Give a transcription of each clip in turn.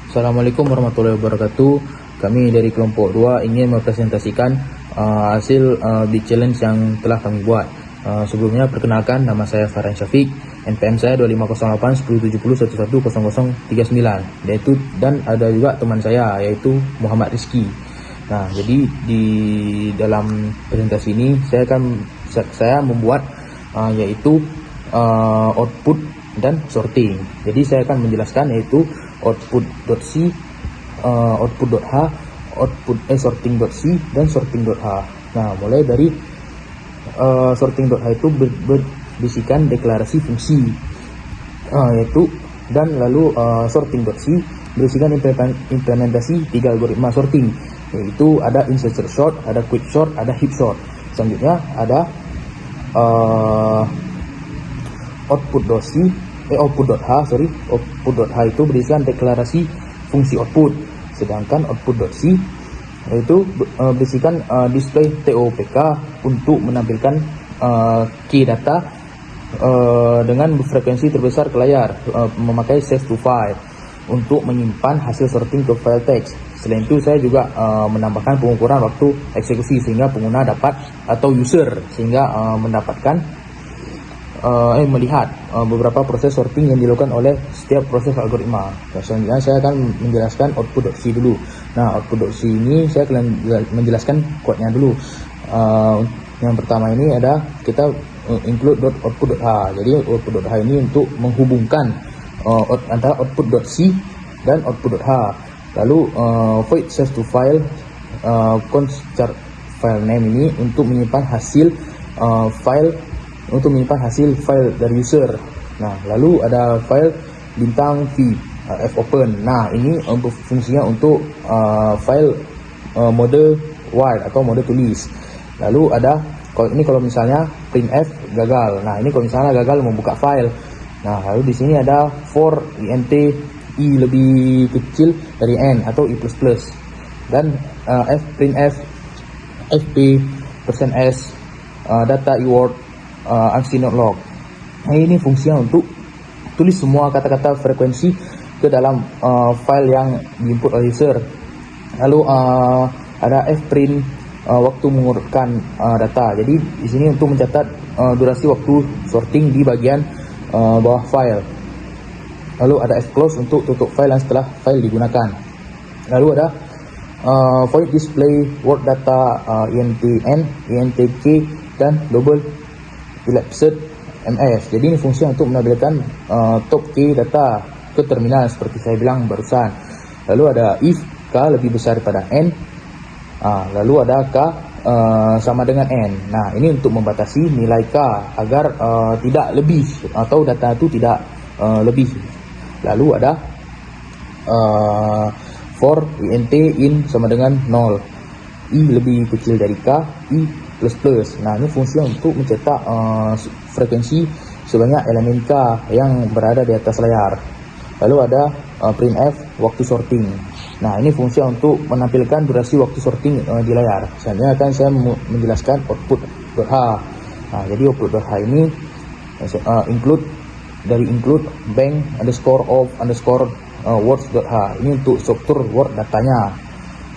Assalamualaikum warahmatullahi wabarakatuh. Kami dari kelompok 2 ingin mempresentasikan hasil big challenge yang telah kami buat. Sebelumnya perkenalkan, nama saya Farhan Syafiq, NPM saya 2508 1070 110039, yaitu, dan ada juga teman saya yaitu Muhammad Rizky. Nah, jadi di dalam presentasi ini saya membuat yaitu output dan sorting. Jadi saya akan menjelaskan yaitu output.c, output.h, sorting.c dan sorting.h. Nah, mulai dari sorting.h itu berisikan deklarasi fungsi, yaitu, dan lalu sorting.c berisikan implementasi 3 algoritma sorting, yaitu ada insertion sort, ada quick sort, ada heap sort. Selanjutnya ada output.h itu berisikan deklarasi fungsi output, sedangkan output.c itu berisikan display TOPK untuk menampilkan key data dengan frekuensi terbesar ke layar, memakai save to file untuk menyimpan hasil sorting ke file text. Selain itu saya juga menambahkan pengukuran waktu eksekusi sehingga pengguna dapat, atau user sehingga mendapatkan melihat beberapa proses sorting yang dilakukan oleh setiap proses algoritma. Selanjutnya saya akan menjelaskan output.c dulu. Nah, output.c ini saya akan menjelaskan kodenya dulu. Yang pertama ini ada kita include.output.h. Jadi output.h ini untuk menghubungkan antara output.c dan output.h. Lalu void save to file constr file name ini untuk menyimpan hasil file dari user. Nah, lalu ada file bintang v fopen. Nah, ini fungsinya untuk file mode while atau mode tulis. Lalu ada kalau misalnya printf gagal. Nah, ini kalau misalnya gagal membuka file. Nah, lalu di sini ada for int i lebih kecil dari n atau i++, dan printf fp %s data keyword log. Nah, ini fungsinya untuk tulis semua kata-kata frekuensi ke dalam file yang diinput oleh user. Lalu ada fprint waktu mengurutkan data. Jadi di sini untuk mencatat durasi waktu sorting di bagian bawah file. Lalu ada fclose untuk tutup file setelah file digunakan. Lalu ada void display word data intn, intk, dan double elapsed ms. Jadi ini fungsi untuk menampilkan top key data ke terminal seperti saya bilang barusan. Lalu ada if k lebih besar daripada n, lalu ada k sama dengan n. Nah, ini untuk membatasi nilai k agar tidak lebih atau data itu tidak lebih. Lalu ada for int in sama dengan 0, i lebih kecil dari k, i ++. Nah, ini fungsi untuk mencetak frekuensi sebanyak elemen k yang berada di atas layar. Lalu ada printf waktu sorting. Nah, ini fungsi untuk menampilkan durasi waktu sorting di layar. Selanjutnya akan saya menjelaskan output.h. Nah, jadi output.h ini include bank _of_words.h. Ini untuk struktur word datanya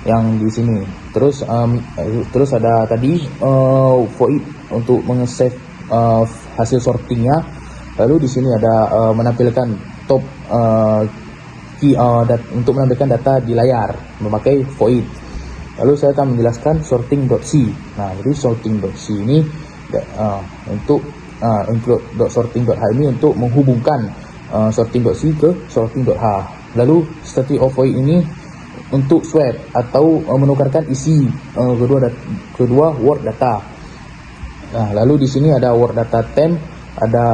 yang di sini. Terus ada tadi void untuk meng-save hasil sortingnya. Lalu di sini ada menampilkan top key untuk menampilkan data di layar memakai void. Lalu saya akan menjelaskan sorting.c. Nah, jadi sorting.c ini untuk include.sorting.h ini untuk menghubungkan sorting.c ke sorting.h. Lalu static of void ini untuk swap atau menukarkan isi kedua word data. Nah, lalu di sini ada word data temp, ada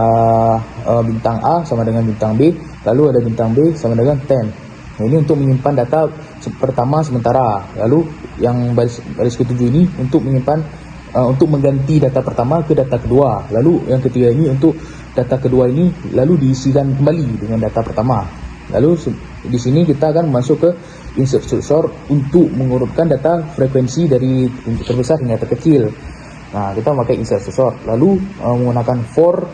bintang A sama dengan bintang B, lalu ada bintang B sama dengan temp. Nah, ini untuk menyimpan data pertama sementara. Lalu yang baris ketujuh ini untuk menyimpan untuk mengganti data pertama ke data kedua. Lalu yang ketiga ini untuk data kedua ini lalu diisikan kembali dengan data pertama. Lalu di sini kita akan masuk ke insert sort untuk mengurutkan data frekuensi dari terbesar hingga terkecil. Nah, kita memakai insert sort, lalu menggunakan for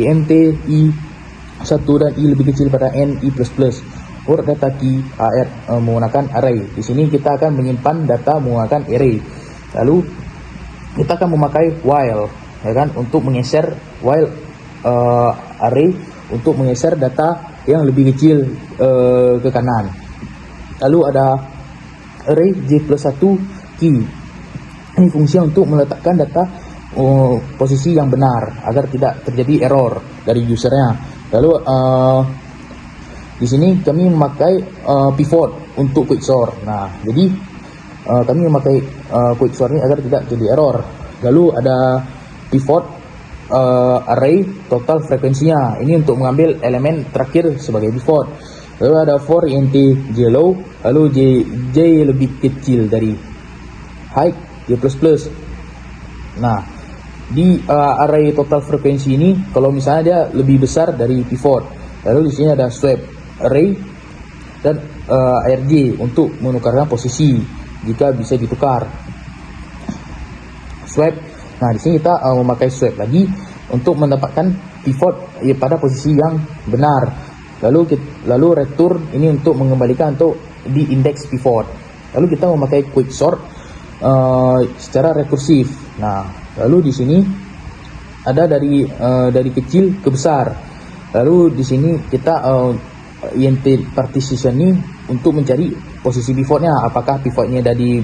int i 1 dan i lebih kecil pada n i++ word data key menggunakan array. Di sini kita akan menyimpan data menggunakan array. Lalu kita akan memakai while, ya kan, untuk menggeser while array untuk menggeser data yang lebih kecil ke kanan. Lalu ada array j+1 key. Ini fungsi untuk meletakkan data posisi yang benar agar tidak terjadi error dari usernya. Lalu di sini kami memakai pivot untuk quicksort. Nah, jadi kami memakai quicksort ini agar tidak terjadi error. Lalu ada pivot array total frekuensinya. Ini untuk mengambil elemen terakhir sebagai pivot. Lalu ada for int j low, lalu j lebih kecil dari height j++. Nah, di array total frekuensi ini kalau misalnya dia lebih besar dari pivot. Lalu di sini ada swap array dan arj untuk menukarkan posisi jika bisa ditukar. Swap. Nah, di sini kita memakai swap lagi untuk mendapatkan pivot pada posisi yang benar. Lalu return ini untuk mengembalikan untuk di indeks pivot. Lalu kita memakai quicksort secara rekursif. Nah, lalu di sini ada dari kecil ke besar. Lalu di sini kita int partition ini untuk mencari posisi pivotnya, apakah pivotnya ada di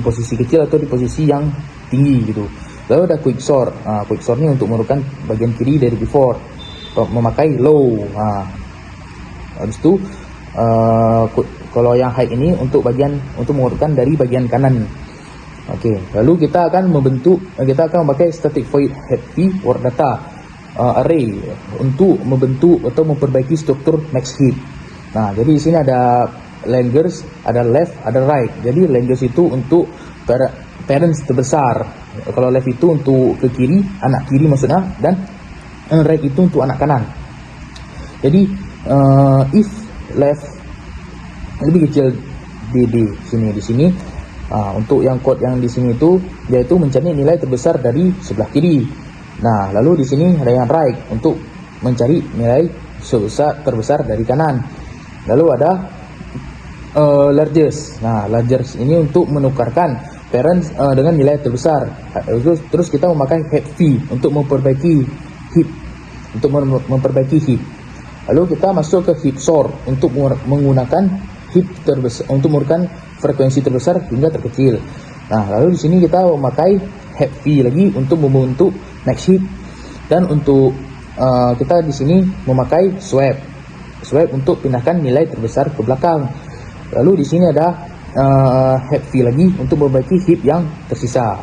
posisi kecil atau di posisi yang tinggi gitu. Lalu ada quicksort. Quicksort ini untuk merupakan bagian kiri dari pivot, memakai low. Habis itu kalau yang high ini untuk mengurutkan dari bagian kanan. Oke, lalu kita akan memakai static void happy word data array untuk membentuk atau memperbaiki struktur max heap. Nah, jadi di sini ada lengers, ada left, ada right. Jadi lengers itu untuk parents terbesar. Kalau left itu untuk ke kiri, anak kiri maksudnya, dan right itu untuk anak kanan. Jadi if left lebih kecil di sini untuk yang code yang di sini itu yaitu mencari nilai terbesar dari sebelah kiri. Nah, lalu di sini ada yang right untuk mencari nilai terbesar dari kanan. Lalu ada largest. Nah, largest ini untuk menukarkan parents dengan nilai terbesar. Terus kita memakai heap untuk memperbaiki heap. Lalu kita masuk ke heap sort untuk menggunakan heap terbesar untuk mengurutkan frekuensi terbesar hingga terkecil. Nah, lalu di sini kita memakai happy lagi untuk membentuk next heap, dan untuk kita di sini memakai swap untuk pindahkan nilai terbesar ke belakang. Lalu di sini ada happy lagi untuk memperbaiki heap yang tersisa.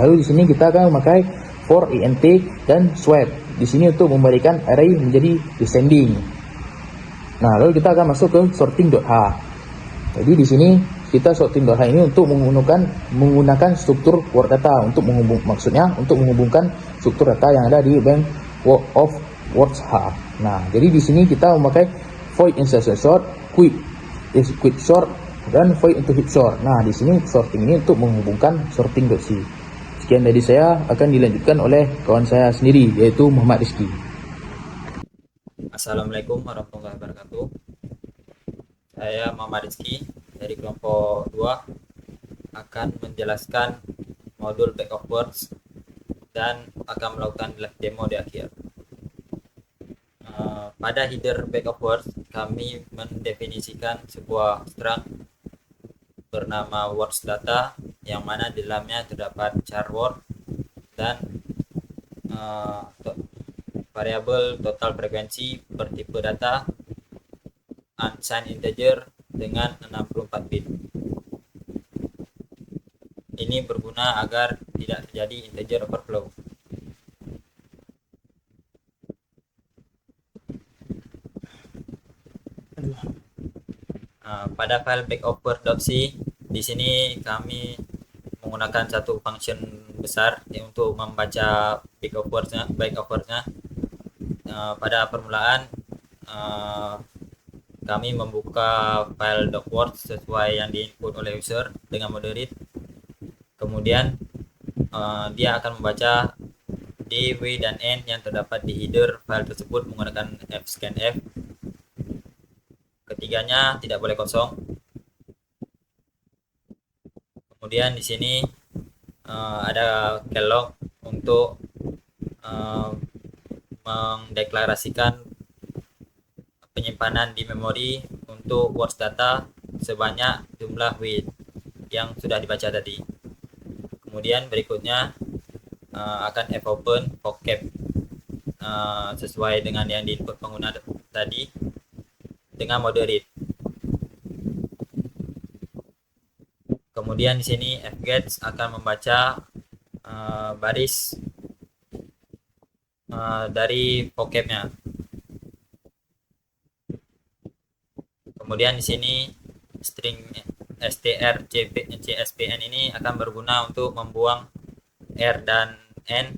Lalu di sini kita akan memakai for int dan swap di sini untuk memberikan array menjadi descending. Nah, lalu kita akan masuk ke sorting.h. Jadi di sini kita sorting.h ini untuk menggunakan struktur word data untuk menghubungkan struktur data yang ada di bank of words H. Nah, jadi di sini kita memakai void insertion sort, quicksort, dan void untuk heap sort. Nah, di sini sorting ini untuk menghubungkan sorting.c. Sekian dari saya, akan dilanjutkan oleh kawan saya sendiri yaitu Muhammad Rizky. Assalamualaikum warahmatullahi wabarakatuh. Saya Muhammad Rizky dari kelompok 2 akan menjelaskan modul back of words dan akan melakukan live demo di akhir. Pada header back of words kami mendefinisikan sebuah struct bernama words data yang mana di dalamnya terdapat char word dan variabel total frekuensi bertipe data unsigned integer dengan 64 bit. Ini berguna agar tidak terjadi integer overflow. Pada file backover.c di sini kami menggunakan satu function besar untuk membaca backover-nya. Pada permulaan kami membuka file docwords sesuai yang diinput oleh user dengan mode read. Kemudian dia akan membaca D, W, dan N yang terdapat di header file tersebut menggunakan fscanf. ketiganya tidak boleh kosong. Kemudian di sini ada kelog untuk mendeklarasikan penyimpanan di memori untuk words data sebanyak jumlah wait yang sudah dibaca tadi. Kemudian berikutnya akan fopen vocab sesuai dengan yang diinput pengguna tadi dengan mode read. Kemudian di sini fgets akan membaca baris dari vocabnya. Kemudian di sini string strcspn ini akan berguna untuk membuang r dan n,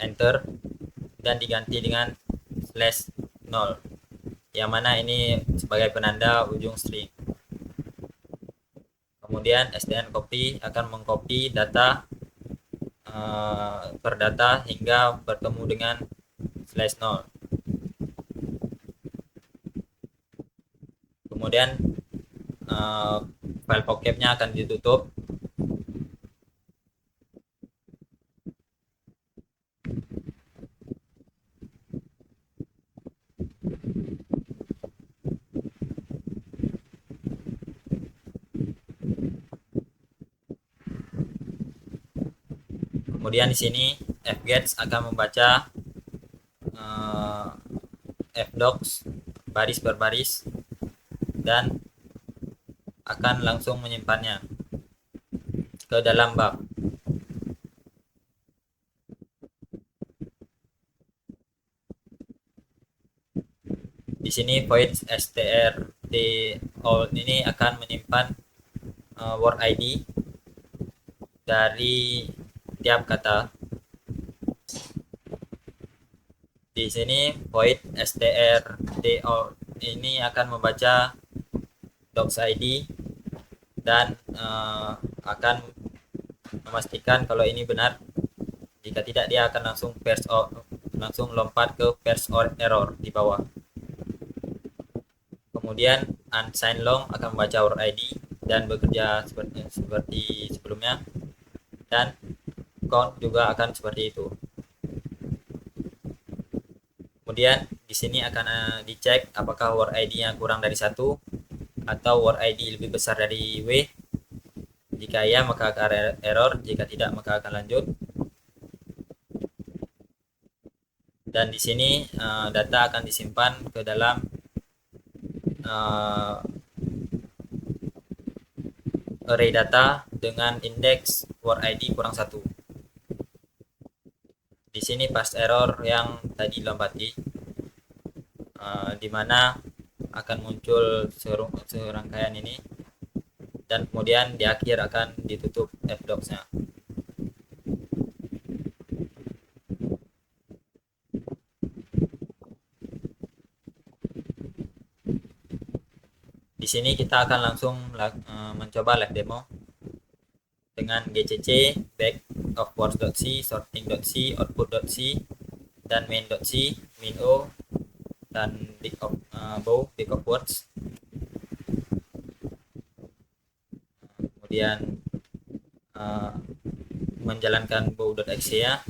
enter, dan diganti dengan /0, yang mana ini sebagai penanda ujung string. Kemudian stn copy akan mengcopy data per data hingga bertemu dengan /0. Kemudian file vocabnya akan ditutup. Kemudian di sini fgets akan membaca fdocs baris per baris dan akan langsung menyimpannya ke dalam bab. Di sini void strd all ini akan menyimpan word id dari tiap kata. Di sini void strd all ini akan membaca docs id dan akan memastikan kalau ini benar. Jika tidak, dia akan langsung lompat ke first or error di bawah. Kemudian unsigned long akan membaca word id dan bekerja seperti sebelumnya, dan count juga akan seperti itu. Kemudian di sini akan dicek apakah word id-nya kurang dari 1 atau word id lebih besar dari w. Jika ya, maka akan error, jika tidak, maka akan lanjut. Dan di sini data akan disimpan ke dalam array data dengan indeks word id kurang 1. Di sini pas error yang tadi lompati, di mana akan muncul serangkaian ini, dan kemudian di akhir akan ditutup fdocs-nya. Di sini kita akan langsung mencoba live demo dengan gcc back of words.c, sorting.c, output.c, dan main.c, min.o, dan big of bow, big of words. Kemudian menjalankan bow.exe ya.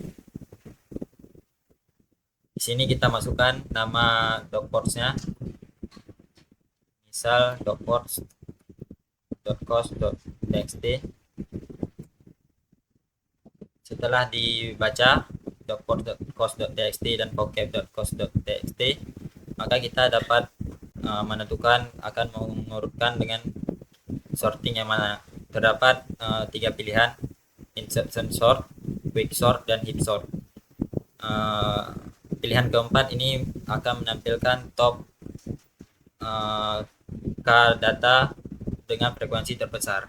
Di sini kita masukkan nama docports-nya. Misal docports.cost.txt. Setelah dibaca docports.cost.txt dan vocab.cost.txt, maka kita dapat menentukan akan mengurutkan dengan sorting yang mana. Terdapat 3 pilihan: insertion sort, quick sort, dan heap sort. Pilihan keempat ini akan menampilkan top k data dengan frekuensi terbesar.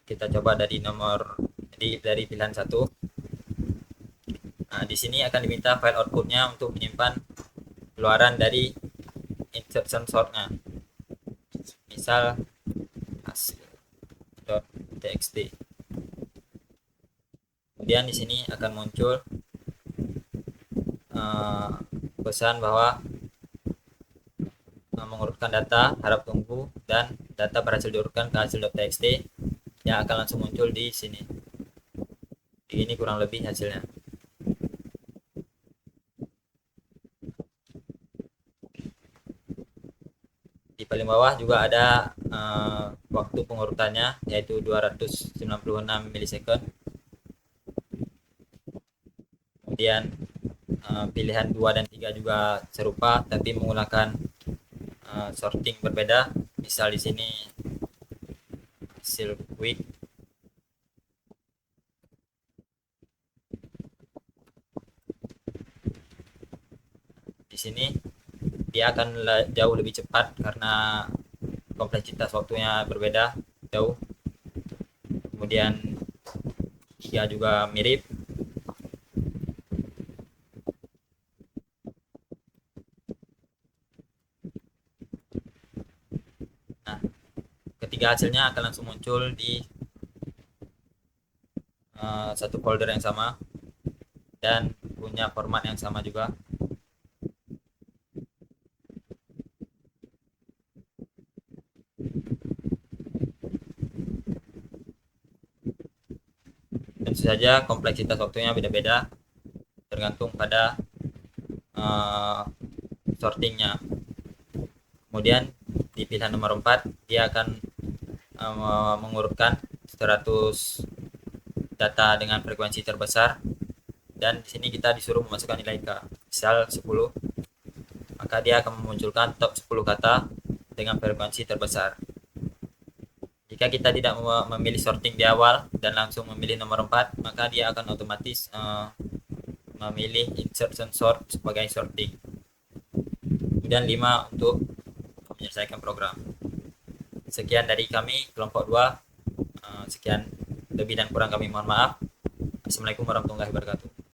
Kita coba dari pilihan 1. Di sini akan diminta file outputnya untuk menyimpan keluaran dari insertion sort-nya. Misal hasil.txt. Kemudian di sini akan muncul pesan bahwa mengurutkan data, harap tunggu, dan data berhasil diurutkan ke hasil.txt yang akan langsung muncul di sini. Ini kurang lebih hasilnya. Di paling bawah juga ada waktu pengurutannya, yaitu 296 milisecond. Kemudian pilihan 2 dan 3 juga serupa, tapi menggunakan sorting berbeda. Misal di sini hasil quick, di sini dia akan jauh lebih cepat karena kompleksitas waktunya berbeda jauh. Kemudian 3 juga mirip. Nah, ketiga hasilnya akan langsung muncul di satu folder yang sama dan punya format yang sama juga. Tentu saja kompleksitas waktunya beda-beda tergantung pada sortingnya. Kemudian di pilihan nomor 4 dia akan mengurutkan 100 data dengan frekuensi terbesar, dan di sini kita disuruh memasukkan nilai K. Misal 10, maka dia akan memunculkan top 10 kata dengan frekuensi terbesar. Jika kita tidak memilih sorting di awal dan langsung memilih nomor 4, maka dia akan otomatis memilih insertion sort sebagai sorting. Kemudian 5 untuk menyelesaikan program. Sekian dari kami kelompok 2. Sekian, lebih dan kurang kami mohon maaf. Assalamualaikum warahmatullahi wabarakatuh.